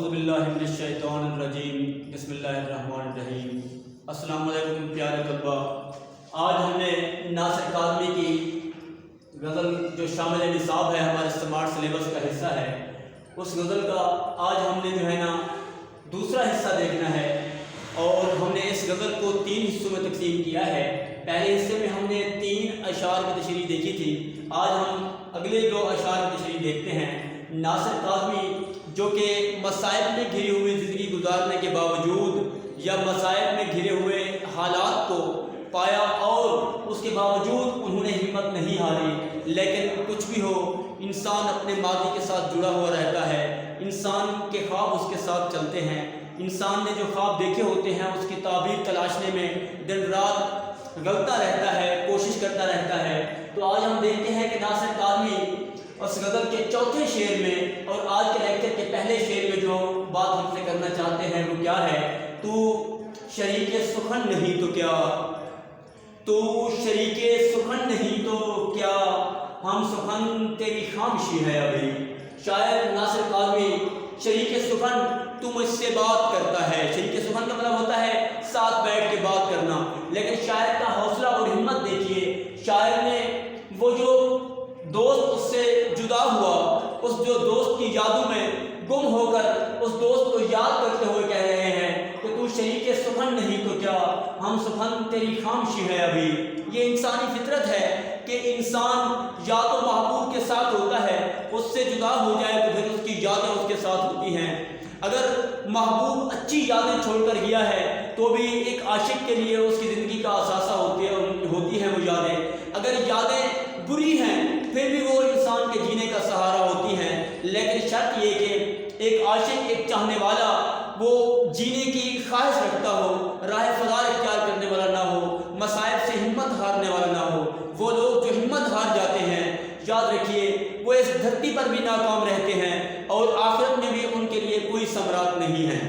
اعوذ باللہ من الشیطان الرجیم بسم اللہ الرحمن الرحیم۔ السلام علیکم پیارے طلباء، آج ہم نے ناصر کاظمی کی غزل جو شامل نصاب ہے، ہمارے اسمارٹ سلیبس کا حصہ ہے، اس غزل کا آج ہم نے جو ہے نا دوسرا حصہ دیکھنا ہے، اور ہم نے اس غزل کو 3 حصوں میں تقسیم کیا ہے۔ پہلے حصے میں ہم نے 3 اشعار کی تشریح دیکھی تھی، آج ہم اگلے 2 اشعار کی تشریح دیکھتے ہیں۔ ناصر کاظمی جو کہ مصائب میں گھری ہوئی زندگی گزارنے کے باوجود یا مصائب میں گھرے ہوئے حالات کو پایا اور اس کے باوجود انہوں نے ہمت نہیں ہاری، لیکن کچھ بھی ہو انسان اپنے ماضی کے ساتھ جڑا ہوا رہتا ہے، انسان کے خواب اس کے ساتھ چلتے ہیں، انسان نے جو خواب دیکھے ہوتے ہیں اس کی تعبیر تلاشنے میں دن رات غلطا رہتا ہے، کوشش کرتا رہتا ہے۔ تو آج ہم دیکھتے ہیں کہ ناصر کاظمی اس غزل کے 4تھے شعر میں اور آج کے لیکچر کے پہلے شعر میں جو بات ہم سے کرنا چاہتے ہیں وہ کیا ہے؟ تو شریک سخن نہیں تو کیا، تو شریک سخن نہیں تو کیا، ہم سخن تیری خاموشی ہے ابھی۔ شاعر ناصر کاظمی شریک سخن تو مجھ سے بات کرتا ہے، شریک سخن کا مطلب ہوتا ہے ساتھ بیٹھ کے بات کرنا، لیکن شاعر کا حوصلہ اور ہمت دیکھیے، شاعر نے وہ جو دوست اس سے جدا ہوا، اس جو دوست کی یادوں میں گم ہو کر اس دوست کو یاد کرتے ہوئے کہہ رہے ہیں کہ تو شریک سخن نہیں تو کیا، ہم سخن تیری خاموشی ہے ابھی۔ یہ انسانی فطرت ہے کہ انسان یا تو محبوب کے ساتھ ہوتا ہے، اس سے جدا ہو جائے تو پھر اس کی یادیں اس کے ساتھ ہوتی ہیں۔ اگر محبوب اچھی یادیں چھوڑ کر گیا ہے تو بھی ایک عاشق کے لیے اس کی زندگی کا اثاثہ ہوتی ہیں وہ یادیں، اگر یادیں بری ہیں پھر بھی وہ انسان کے جینے کا سہارا ہوتی ہیں، لیکن شرط یہ کہ ایک عاشق، ایک چاہنے والا وہ جینے کی خواہش رکھتا ہو، راہ فضا اختیار کرنے والا نہ ہو، مصائب سے ہمت ہارنے والا نہ ہو۔ وہ لوگ جو ہمت ہار جاتے ہیں، یاد رکھیے وہ اس دھرتی پر بھی ناکام رہتے ہیں اور آخرت میں بھی ان کے لیے کوئی ثمرات نہیں ہیں۔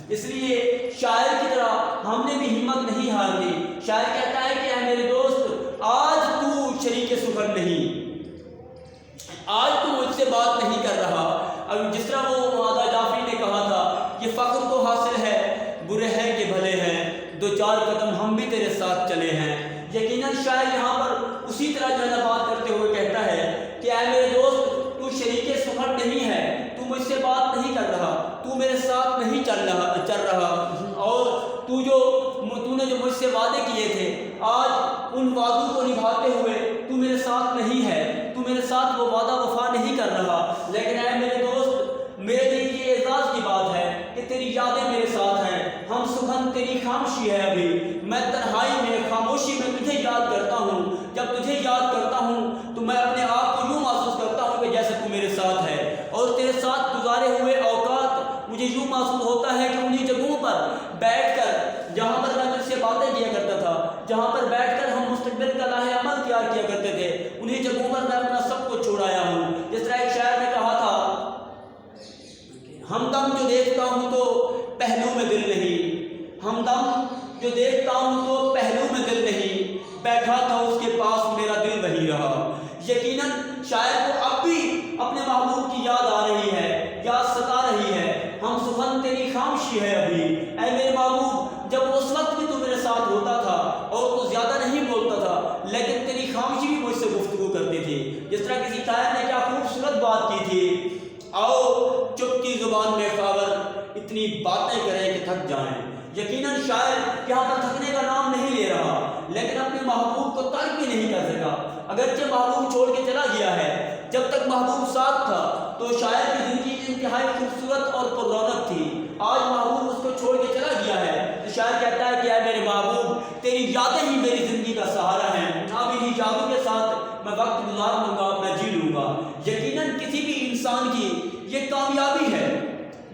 اس لیے شاعر کی طرح ہم نے بھی ہمت نہیں ہارنی۔ شاعر کہتا ہے کہ اے میرے دوست، آج تو شریک سخن نہیں، آج تو مجھ سے بات نہیں کر رہا۔ اب جس طرح وہ آدھا جعفری نے کہا تھا، یہ فخر تو حاصل ہے، برے ہیں کہ بھلے ہیں، 2-4 قدم ہم بھی تیرے ساتھ چلے ہیں۔ یقیناً شاعر یہاں پر اسی طرح جو ہے بات کرتے ہوئے کہتا ہے کہ اے میرے دوست، تو شریک سخن نہیں ہے، تو مجھ سے بات نہیں کر رہا، تو میرے ساتھ نہیں چل رہا، اور تو نے جو مجھ سے وعدے کیے تھے، آج ان وعدوں کو نبھاتے ہوئے تو میرے ساتھ نہیں ہے، تو میرے ساتھ وہ وعدہ وفا نہیں کر رہا۔ لیکن اے میرے دوست، میرے لیے یہ اعزاز کی بات ہے کہ تیری یادیں میرے ساتھ ہیں، ہم سخن تیری خاموشی ہے ابھی۔ میں تنہائی میں، خاموشی میں تجھے یاد کرتا ہوں، جب تجھے یاد کرتا ہوں تو میں اپنے آپ کو یوں محسوس کرتا ہوں کہ جیسے تو میرے ساتھ ہے، اور تیرے ساتھ گزارے ہوئے اوقات مجھے یوں محسوس ہوتا ہے کہ انہی جگہوں پر بیٹھ کر جہاں پر میں تجھ سے باتیں کیا کرتا تھا، جہاں پر بیٹھ کر ہم مستقبل کا لاہ عمل تیار کیا کرتے تھے، انہی جگہوں پر میں اپنا سب کچھ چھوڑایا ہوں۔ جس طرح ایک شاعر نے کہا تھا، ہمدم جو دیکھتا ہوں تو پہلو میں دل نہیں، ہمدم جو دیکھتا ہوں تو پہلو میں دل نہیں، بیٹھا تھا اس کے پاس میرا دل وہی رہا۔ یقیناً شاعر کو اب بھی اپنے محبوب کی یاد آ رہی ہے، یاد ستا رہی ہے۔ ہم سخن تیری خاموشی ہے ابھی، اے میرے محبوب، جب اس وقت بھی تو میرے ساتھ ہوتا تھا اور تو زیادہ نہیں بولتا تھا، لیکن تیری خاموشی بھی مجھ سے گفتگو کرتی تھی۔ جس طرح کسی شاعر نے کیا خوبصورت بات کی تھی، آؤ چپ کی زبان میں خاور اتنی باتیں کریں کہ تھک جائیں۔ یقیناً شاعر یہاں پر تھکنے کا نام نہیں لے رہا، لیکن اپنے محبوب کو ترک بھی نہیں کر سکا، اگرچہ محبوب چھوڑ کے چلا گیا ہے۔ جب تک محبوب ساتھ تھا تو شاعر کی زندگی انتہائی خوبصورت اور پر رونق تھی، آج محبوب اس کو چھوڑ کے چلا گیا ہے تو شاعر کہتا ہے کہ اے میرے محبوب، تیری یادیں ہی میری زندگی کا سہارا ہیں، اب انہی یادوں کے ساتھ میں وقت گزار لوں گا، میں جی لوں گا۔ یقیناً کسی بھی انسان کی یہ کامیابی ہے،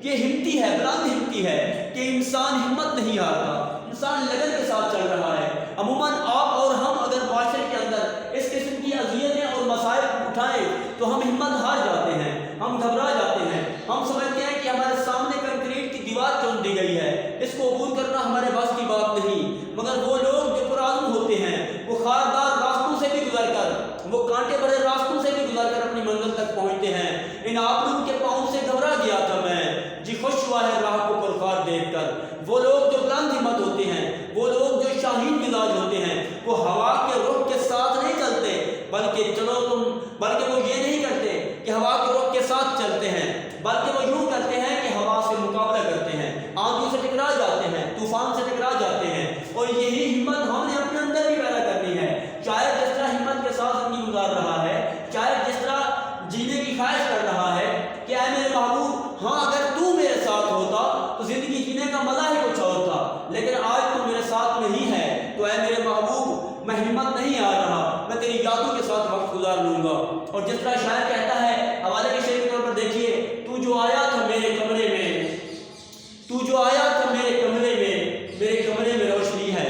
یہ ہمتی ہے، بلند ہمتی ہے کہ انسان ہمت نہیں ہارتا، انسان لگن کے ساتھ چل رہا ہے۔ عموماً آپ اور ہم اگر معاشرے کے اندر اس قسم کی اذیتیں اور مصائب اٹھائیں تو ہم ہمت ہار جاتے ہیں، ہم گھبرا جاتے ہیں، ہم سمجھتے ہیں کہ ہمارے سامنے کنکریٹ کی دیوار چون دی گئی ہے، اس کو عبور کرنا ہمارے بس کی بات نہیں۔ مگر وہ لوگ جو پرعزم ہوتے ہیں، وہ خاردار راستوں سے بھی گزر کر، وہ کانٹے بھرے راستوں سے بھی گزر کر اپنی منزل تک پہنچتے ہیں۔ ان آبرو کے پاؤں سے گھبرا گیا تھا میں، جی خوش ہوا وہ لوگ جو بلند ہمت ہوتے ہیں، وہ لوگ جو شاہین مزاج ہوتے ہیں، وہ ہوا کے رخ کے ساتھ نہیں چلتے، بلکہ وہ یہ نہیں کرتے کہ ہوا کے رخ کے ساتھ چلتے ہیں، بلکہ وہ یوں کرتے ہیں کہ ہوا سے مقابلہ کرتے ہیں، آندھیوں سے ٹکرا جاتے ہیں، طوفان سے ٹکرا جاتے ہیں۔ اور یہی ہمت ہم نے اپنے اندر بھی پیدا کرنی ہے۔ شاید جس طرح ہمت کے ساتھ زندگی گزار رہا ہے، شاید جس طرح جینے کی خواہش کر رہا ہے کہ اے میرے محبوب، ہاں اگر تو میرے ساتھ ہوتا تو زندگی جینے کا مزہ ہی کچھ اور تھا، لیکن آج تو میرے ساتھ نہیں ہے، تو اے میرے محبوب میں ہمت نہیں آ رہا، میں تیری یادوں کے ساتھ وقت گزار لوں گا۔ اور جس طرح شاعر کہتا ہے حوالے کے شعر کے طور پر دیکھیے، تو جو آیا تھا میرے کمرے میں، تو جو آیا تھا میرے کمرے میں روشنی ہے۔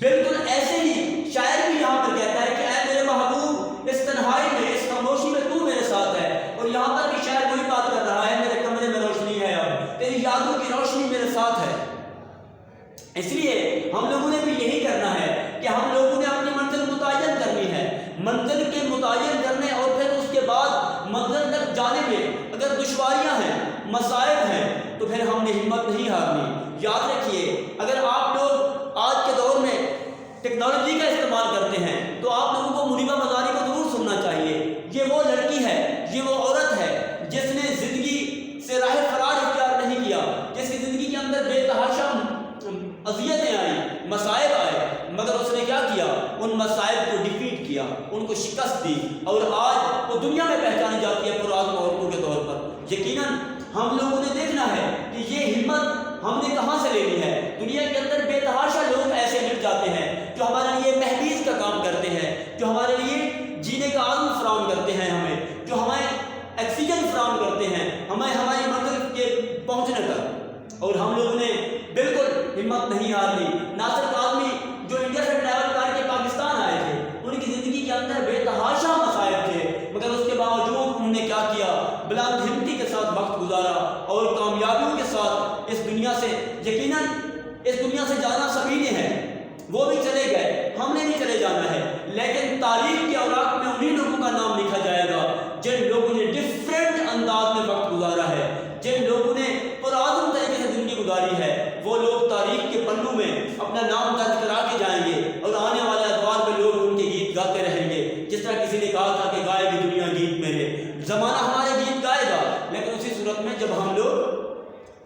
بالکل ایسے ہی شاعر بھی یہاں پر کہتا ہے کہ اے میرے محبوب، اس تنہائی میں، اس خاموشی میں تو میرے ساتھ ہے۔ اور یہاں پر بھی شاعر وہی بات کر رہا ہے، میرے کمرے میں روشنی ہے، اب تیری یادوں کی روشنی میرے ساتھ ہے۔ اس لیے ہم لوگوں نے بھی یہی کرنا ہے کہ ہم لوگوں نے اپنی منزل متعین کرنی ہے۔ منزل کے متعین کرنے اور پھر اس کے بعد منزل تک جانے میں اگر دشواریاں ہیں، مسائب ہیں، تو پھر ہم نے ہمت نہیں ہارنی۔ یاد رکھیے، اگر آپ لوگ آج کے دور میں ٹیکنالوجی کا استعمال کرتے ہیں تو آپ لوگوں کو منیبہ مزاری کو ضرور سننا چاہیے۔ یہ وہ لڑکی ہے، یہ وہ عورت ہے جس نے زندگی سے راہ فرار اختیار نہیں کیا، جس کی زندگی کے اندر بے تحاشا اذیتیں آئیں، مسائب آئے، مگر اس نے کیا کیا؟ ان مسائب کو ڈیفیٹ کیا، ان کو شکست دی، اور آج وہ دنیا میں پہچانی جاتی ہے پرآزم عورتوں کے طور پر۔ یقیناً ہم لوگوں نے دیکھنا ہے کہ یہ ہمت ہم نے کہاں سے لینی ہے۔ دنیا کے اندر بے تحاشا لوگ ایسے مل جاتے ہیں جو ہمارے لیے محبیز کا کام کرتے ہیں، جو ہمارے لیے جینے کا عزم فراہم کرتے ہیں، ہمیں جو ہمیں آکسیجن فراہم کرتے ہیں، ہمیں ہماری منزل کے پہنچنے تک۔ اور ہم لوگوں نے بالکل ہمت نہیں ہارنی۔ ناصر کاظمی جو انڈیا سے ٹریول کر کے پاکستان آئے تھے، ان کی زندگی کے اندر بے تحاشا مسائب تھے، مگر اس کے باوجود انہوں نے کیا کیا؟ بلند ہمتی کے ساتھ وقت گزارا اور کامیابیوں کے ساتھ اس دنیا سے، یقیناً اس دنیا سے جانا سبھی نے ہے، وہ بھی چلے گئے، ہم نے بھی چلے جانا ہے، لیکن تاریخ کے اوراق میں انہی لوگوں کا نام لکھا جائے گا جن لوگوں نے ڈفرینٹ انداز میں وقت گزارا ہے، جن لوگوں نے پرعزم طریقے سے زندگی گزاری ہے۔ وہ لوگ تاریخ کے پنوں میں اپنا نام درج کرا کے جائیں گے، اور آنے والے ادوار میں لوگ ان کے گیت گاتے رہیں گے۔ جس طرح کسی نے کہا تھا کہ گائے گی دنیا گیت میرے، زمانہ ہمارے گیت گائے گا، لیکن اسی صورت میں جب ہم لوگ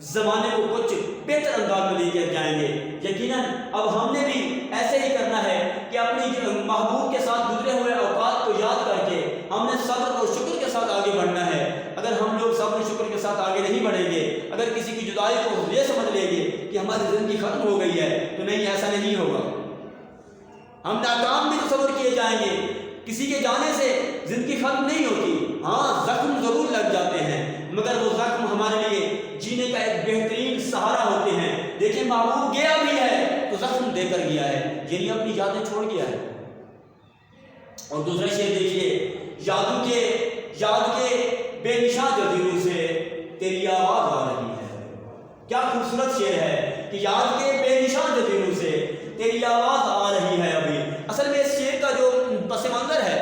زمانے کو کچھ بہتر انداز میں لے کر جائیں گے۔ یقیناً اب ہم نے بھی ایسے ہی کرنا ہے کہ اپنی محبوب کے ساتھ گزرے ہوئے اوقات کو یاد کر کے ہم نے صبر اور شکر کے ساتھ آگے بڑھنا ہے۔ اگر ہم لوگ صبر و شکر کے ساتھ آگے نہیں بڑھیں گے، اگر کسی کی جدائی کو یہ سمجھ لیں گے کہ ہماری زندگی ختم ہو گئی ہے، تو نہیں، ایسا نہیں ہوگا۔ ہم ناکام بھی تصور کیے جائیں گے۔ کسی کے جانے سے زندگی ختم نہیں ہوتی، ہاں زخم ضرور لگ جاتے ہیں، مگر وہ زخم ہمارے لیے جینے کا ایک بہترین سہارا ہوتے ہیں۔ دیکھیں، محبوب گیا بھی ہے تو زخم دے کر گیا ہے، یعنی اپنی یادیں چھوڑ گیا ہے۔ اور دوسرا شعر دیکھیے، یاد کے بے نشان جزیروں سے تیری آواز آ رہی ہے۔ کیا خوبصورت شعر ہے کہ یاد کے بے نشان جزیروں سے تیری آواز آ رہی ہے ابھی۔ اصل میں اس شعر کا جو پس منظر ہے،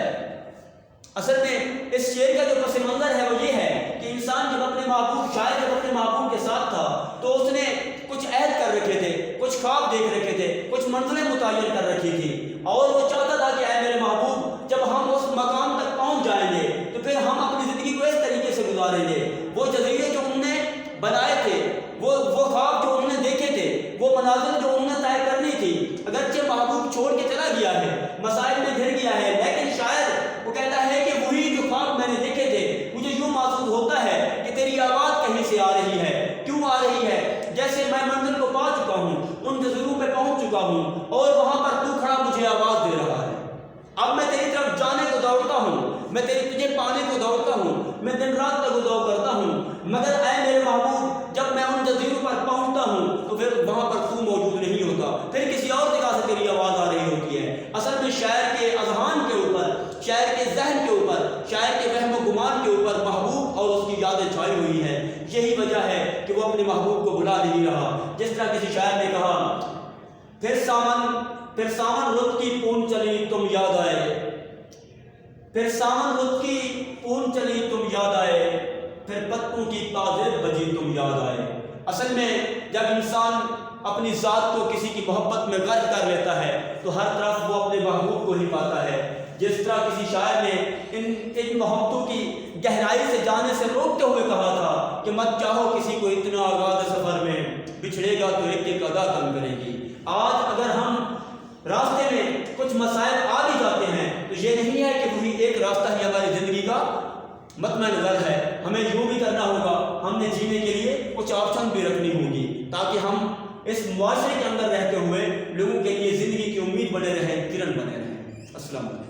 وہ یہ ہے کہ انسان جب اپنے محبوب، شاعر جب اپنے محبوب کے ساتھ تھا تو اس نے کچھ عہد کر رکھے تھے، کچھ خواب دیکھ رکھے تھے، کچھ منزلیں متعین کر رکھی تھی، اور وہ چاہتا تھا کہ اے میرے محبوب، جب ہم اس مقام تک پہنچ جائیں گے تو پھر ہم اپنی زندگی کو اس طریقے سے گزاریں گے۔ وہ جزیرے جو انہوں نے بنائے تھے، وہ خواب جو انہوں نے دیکھے تھے، وہ منازل جو انہوں نے طے کرنی تھی، اگرچہ محبوب چھوڑ کے چلا گیا ہے، مسائل میں گھر گیا ہے، لیکن شاید وہ کہتا ہے کہ وہی جو خواب میں نے دیکھے تھے، مجھے یوں محسوس ہوتا ہے کہ تیری آواز کہیں سے آ رہی ہے۔ کیوں آ رہی ہے؟ جیسے میں منزل کو پا چکا ہوں، ان جزیروں پہ پہنچ چکا ہوں، اور وہاں پر تو کھڑا مجھے آواز دے رہا ہے۔ اب میں تیری طرف جانے کو دوڑتا ہوں، میں تجھے پانے کو دوڑتا ہوں، میں دن رات تک دوڑ کرتا ہوں، مگر اے میرے محبوب، جب میں ان جزیروں پر پہنچتا ہوں تو پھر وہاں پر تو موجود نہیں ہوتا، پھر کسی اور جگہ سے تیری آواز آ رہی ہوتی ہے۔ اصل میں شاعر کے اذہان کے اوپر، شاعر کے ذہن کے اوپر، شاعر کے وہم و گمان کے اوپر محبوب اور اس کی یادیں چھائی ہوئی ہیں۔ یہی وجہ ہے کہ وہ اپنے محبوب کو بلا نہیں رہا۔ جس طرح کسی شاعر نے کہا، پھر سامن رت کی پون چلی تم یاد آئے، پھر سامن رت کی پون چلی تم یاد آئے، پھر پتوں کی تازے بجی تم یاد آئے۔ اصل میں جب انسان اپنی ذات کو کسی کی محبت میں غرق کر لیتا ہے تو ہر طرف وہ اپنے محبوب کو ہی پاتا ہے۔ جس طرح کسی شاعر نے ان محبتوں کی گہرائی سے جانے سے روکتے ہوئے کہا تھا کہ مت چاہو کسی کو اتنا آغاز سفر میں، بچھڑے گا تو ایک ایک ادا کم کرے گی۔ آج اگر ہم راستے میں کچھ مسائل آ بھی جاتے ہیں تو یہ نہیں ہے کہ وہی ایک راستہ ہی ہماری زندگی کا مطمئن نظر ہے، ہمیں یوں بھی کرنا ہوگا، ہم نے جینے کے لیے کچھ آپشن بھی رکھنی ہوں گی تاکہ ہم اس معاشرے کے اندر رہتے ہوئے لوگوں کے لیے زندگی کی امید بنے رہیں، کرن بنے رہیں۔ السلام علیکم۔